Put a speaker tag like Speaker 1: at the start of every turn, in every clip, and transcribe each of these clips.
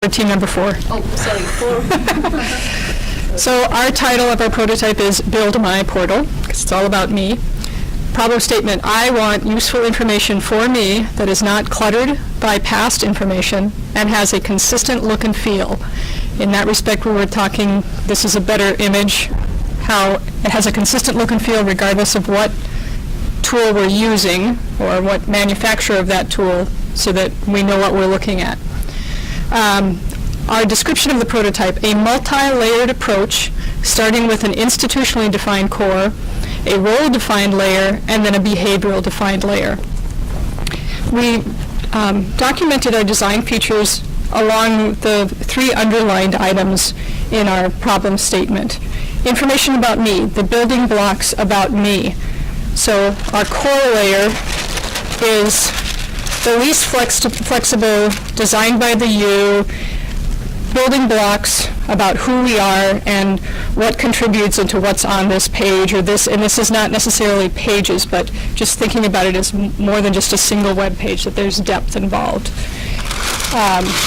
Speaker 1: Team number 4.
Speaker 2: Oh, sorry, 4.
Speaker 1: So our title of our prototype is Build My Portal, because it's all about me. Problem statement: I want useful information for me that is not cluttered by past information and has a consistent look and feel. In that respect, we were talking, this is a better image, how it has a consistent look and feel regardless of what tool we're using or what manufacturer of that tool, so that we know what we're looking at. Our description of the prototype: a multi-layered approach starting with an institutionally defined core, a role-defined layer, and then a behavioral-defined layer. We documented our design features along the 3 underlined items in our problem statement. Information about me, the building blocks about me. So our core layer is the least flexible, designed by the U, building blocks about who we are and what contributes into what's on this page or this, and this is not necessarily pages, but just thinking about it as more than just a single web page, that there's depth involved.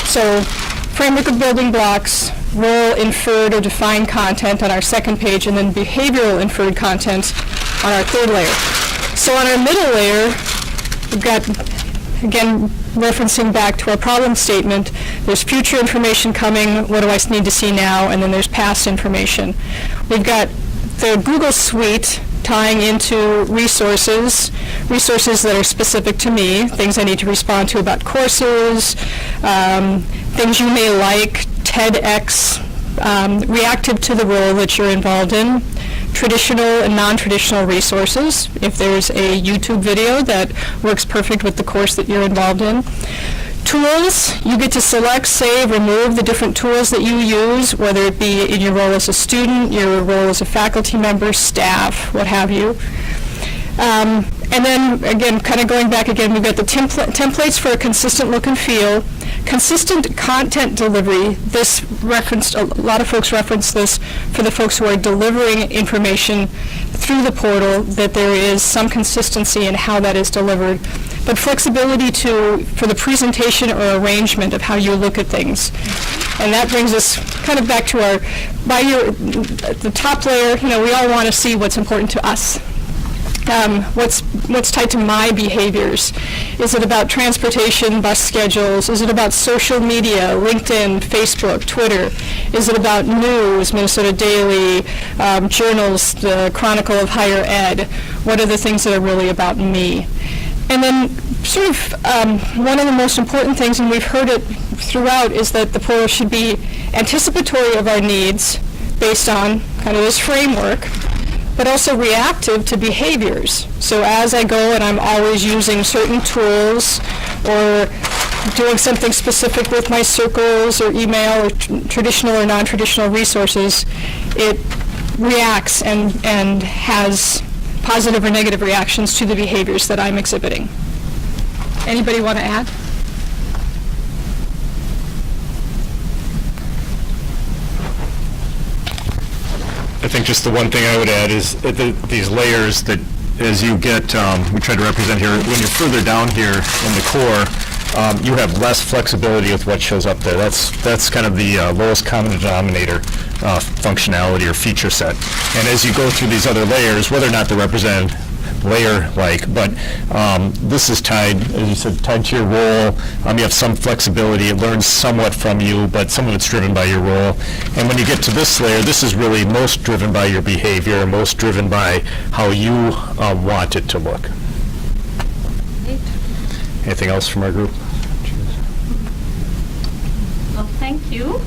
Speaker 1: So framework of building blocks, role inferred or defined content on our second page, and then behavioral inferred content on our third layer. So on our middle layer, we've got, again, referencing back to our problem statement, there's future information coming, what do I need to see now, and then there's past information. We've got the Google Suite tying into resources that are specific to me, things I need to respond to about courses, things you may like, TEDx, reactive to the role that you're involved in, traditional and non-traditional resources, if there's a YouTube video that works perfect with the course that you're involved in. Tools, you get to select, save, remove the different tools that you use, whether it be in your role as a student, your role as a faculty member, staff, what have you. And then, again, kind of going back again, we've got the templates for a consistent look and feel, consistent content delivery. This referenced, a lot of folks reference this for the folks who are delivering information through the portal, that there is some consistency in how that is delivered, but flexibility for the presentation or arrangement of how you look at things. And that brings us kind of back to the top layer. We all want to see what's important to us. What's tied to my behaviors? Is it about transportation, bus schedules? Is it about social media, LinkedIn, Facebook, Twitter? Is it about news, Minnesota Daily, journals, the Chronicle of Higher Ed? What are the things that are really about me? And then sort of one of the most important things, and we've heard it throughout, is that the portal should be anticipatory of our needs based on kind of this framework, but also reactive to behaviors. So as I go and I'm always using certain tools or doing something specific with my circles or email or traditional or non-traditional resources, it reacts and has positive or negative reactions to the behaviors that I'm exhibiting. Anybody want to add?
Speaker 3: I think just the one thing I would add is these layers that, as you get, we try to represent here, when you're further down here in the core, you have less flexibility with what shows up there. That's kind of the lowest common denominator functionality or feature set. And as you go through these other layers, whether or not they're represented layer-like, but this is tied, as you said, tied to your role. You have some flexibility. It learns somewhat from you, but some of it's driven by your role. And when you get to this layer, this is really most driven by your behavior, most driven by how you want it to look. Anything else from our group?
Speaker 2: Well, thank you.